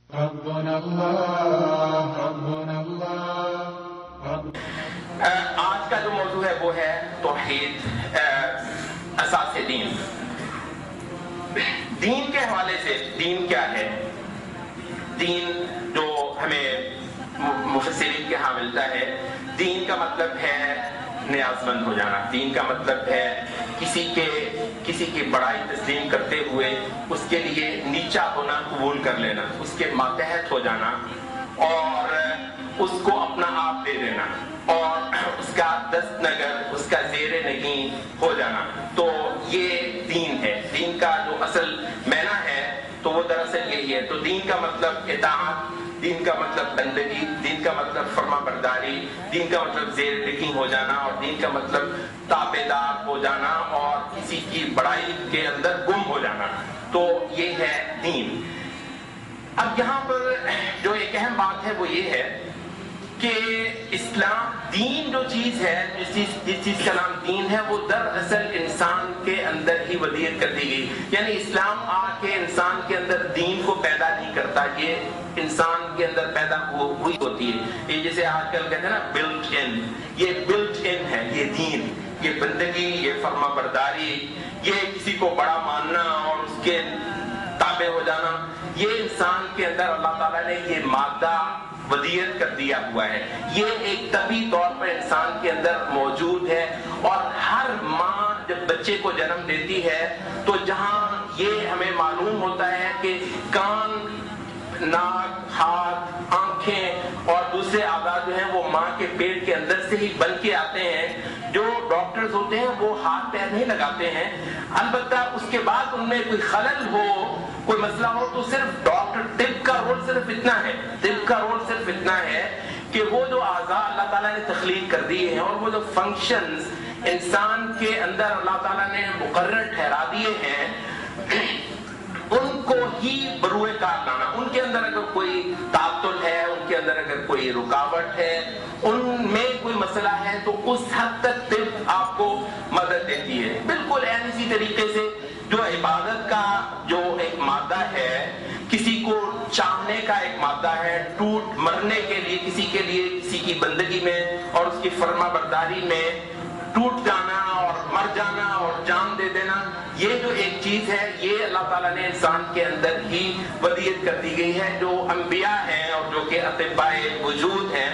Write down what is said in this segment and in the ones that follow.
ربنا اللہ ربنا اللہ. آج کا جو موضوع ہے وہ ہے توحید، اساس دین. دین کے حوالے سے دین کیا ہے؟ دین جو ہمیں مفسرین کے ہاں ملتا ہے، دین کا مطلب ہے نیاز مند ہو جانا. دین کا مطلب ہے کسی کی بڑائی تسلیم کرتے ہوئے اس کے لیے نیچا ہونا قبول کر لینا، اس کے ماتحت ہو جانا اور اس کو اپنا آپ دے دینا اور اس کا دست نگر، اس کا زیر نگین ہو جانا. تو یہ دین ہے. دین کا جو اصل معنی ہے تو وہ دراصل یہی ہے. تو دین کا مطلب اطاعت، دین کا مطلب بندگی، دین کا مطلب فرما برداری، دین کا مطلب زیر نگین ہو جانا اور دین کا مطلب تابعدار ہو جانا اور کسی کی بڑائی کے اندر گم ہو جانا. تو یہ ہے دین. اب یہاں پر جو ایک اہم بات ہے وہ یہ ہے کہ اسلام دین جو چیز ہے، جس چیز کا نام دین ہے، وہ دراصل انسان کے اندر ہی ودیت کر دی گئی. یعنی اسلام آ کے انسان کے اندر دین کو پیدا نہیں کرتا، یہ انسان کے اندر پیدا ہوئی ہوتی ہے. یہ جیسے آج کل کہتے ہیں نا بلٹ ان، یہ بلٹ ان ہے یہ دین، یہ بندگی، یہ فرما برداری، یہ کسی کو بڑا ماننا اور اس کے تابع ہو جانا، یہ انسان کے اندر اللہ تعالیٰ نے یہ مادہ ودیت کر دیا ہوا ہے. یہ ایک طبی طور پر انسان کے اندر موجود ہے. اور ہر ماں جب بچے کو جنم دیتی ہے تو جہاں یہ ہمیں معلوم ہوتا ہے کہ کان، ناک، ہاتھ، آنکھیں اور دوسرے اعضاء جو ہیں وہ ماں کے پیٹ کے اندر سے ہی بن کے آتے ہیں. جو ڈاکٹرز ہوتے ہیں وہ ہاتھ پیر نہیں لگاتے ہیں. البتہ اس کے بعد ان میں کوئی خلل ہو، کوئی مسئلہ ہو تو صرف ڈاکٹر، طب کا رول صرف اتنا ہے کہ وہ جو اعضاء اللہ تعالیٰ نے تخلیق کر دیے ہیں اور وہ جو فنکشنز انسان کے اندر اللہ تعالیٰ نے مقرر ٹھہرا دیے ہیں ان کو ہی بروئے کار لانا. ان کے اندر اگر کوئی تعطل ہے، ان کے اندر اگر کوئی رکاوٹ ہے، ان میں کوئی مسئلہ ہے تو اس حد تک طب آپ کو مدد دیتی ہے. بالکل اسی طریقے سے جو عبادت کا جو ایک مادہ ہے، کسی کو چاہنے کا ایک مادہ ہے، ٹوٹ مرنے کے لیے کسی کی بندگی میں اور اس کی فرما برداری میں ٹوٹ جانا اور مر جانا اور جان دے دینا، یہ جو ایک چیز ہے یہ اللہ تعالیٰ نے انسان کے اندر ہی ودیت کر دی گئی ہے. جو انبیاء ہیں اور جو کہ اطباء وجود ہیں،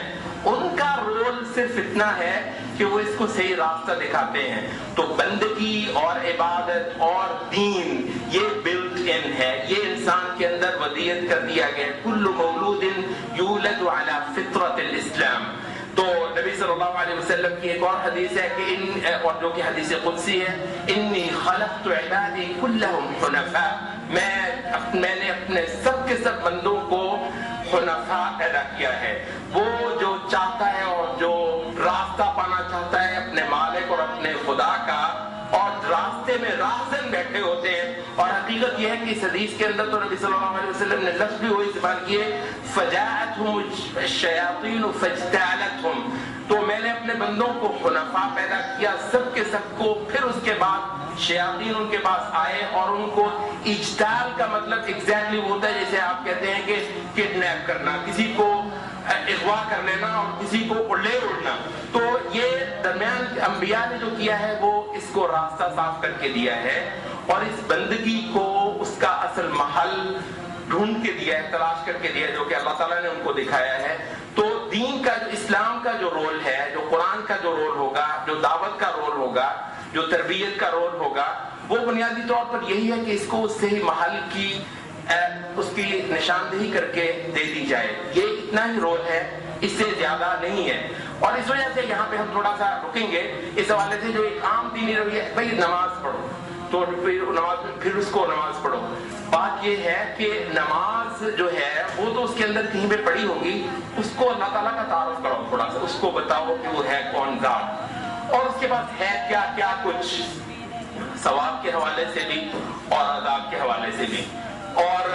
ان کا رول صرف اتنا ہے کہ وہ اس کو صحیح راستہ دکھاتے ہیں. تو بندگی اور عبادت اور دین یہ بلٹ ان ہے، یہ انسان کے اندر ودیت کر دیا گیا. کل مولود یولد علی فطرت الاسلام. تو نبی صلی اللہ علیہ وسلم کی ایک اور حدیث ہے کہ اور جو کہ حدیث قدسی ہے، انی خلقت عبادی کلہم حنفاء. میں نے اپنے سب کے سب بندوں کو حنفاء پیدا کیا ہے. وہ جو چاہتا ہے اور جو راستہ پانا چاہتا ہے اپنے مالک اور اپنے خدا کا، اور راستے میں راہزن بیٹھے ہوتے ہیں. اور حقیقت یہ ہے کہ اس حدیث کے اندر تو نبی صلی اللہ علیہ وسلم نے لفظ بھی وہی استعمال کیے، فجاءتہم الشیاطین فاجتالتہم. تو میں نے اپنے بندوں کو حنفاء پیدا کیا سب کے سب کو. پھر اس کے بعد شیاطین ان کے پاس آئے اور ان کو اجتال کا مطلب ایگزیکٹلی ہوتا ہے جیسے آپ کہتے ہیں کہ کڈنیپ کرنا، کسی کو اغوا کر لینا اور کسی کو لے اڑنا. تو یہ درمیان انبیاء نے جو کیا ہے وہ اس کو راستہ صاف کر کے دیا ہے اور اس بندگی کو اس کا اصل محل ڈھونڈ کے دیا ہے، تلاش کر کے دیا ہے، جو کہ اللہ تعالیٰ نے ان کو دکھایا ہے. تو دین کا جو اسلام کا جو رول ہے، جو قرآن کا جو رول ہوگا، جو دعوت کا رول ہوگا، جو تربیت کا رول ہوگا، وہ بنیادی طور پر یہی ہے کہ اس کو اس صحیح محل کی اس کی نشاندہی کر کے دے دی جائے. یہ اتنا ہی رول ہے، اس سے زیادہ نہیں ہے. اور اس وجہ سے یہاں پہ ہم تھوڑا سا رکیں گے اس حوالے سے. جو ایک عام دینی رویہ ہے بھائی نماز پڑھو، تو پھر اس کو نماز پڑھو. بات یہ ہے کہ نماز جو ہے وہ تو اس کے اندر کہیں پہ پڑھی ہوگی، اس کو اللہ تعالیٰ کا تعارف کرو تھوڑا سا، اس کو بتاؤ کہ وہ ہے کون ذات اور اس کے پاس ہے کیا کیا کچھ، ثواب کے حوالے سے بھی اور عذاب کے حوالے سے بھی، اور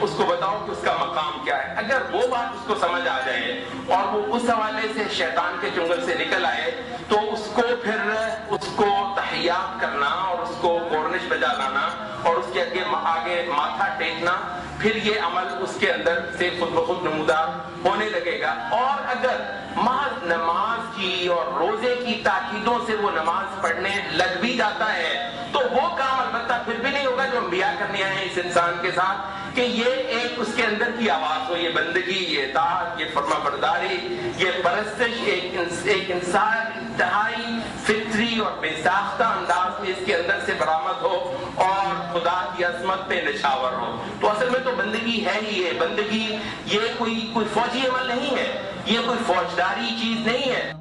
اس کو بتاؤ کہ اس کا مقام کیا ہے. اگر وہ بات اس کو سمجھ آ جائے اور وہ اس حوالے سے شیطان کے چنگل سے نکل آئے تو اس کو پھر اس کو تحیات کرنا اور اس کو کورنش بجا لانا اور اس کے آگے ماتھا ٹیکنا پھر یہ عمل اس کے اندر سے خود بخود نمودار ہونے لگے گا. اور اگر محض نماز کی اور روزے کی تاکیدوں سے وہ نماز پڑھنے لگ بھی جاتا ہے تو وہ کام البتہ پھر بھی نہیں ہوگا جو انبیاء کرنے آئے ہیں اس انسان کے ساتھ, کہ یہ ایک اس کے اندر کی آواز ہو, یہ بندگی, یہ اطاعت, یہ فرما برداری, یہ پرستش ایک انسان انتہائی فطری اور بے ساختہ انداز میں اس کے اندر سے برآمد ہو اور خدا کی عظمت پہ نشاور ہو. تو اصل میں تو بندگی ہے ہی ہے. بندگی یہ کوئی فوجی عمل نہیں ہے, یہ کوئی فوجداری چیز نہیں ہے.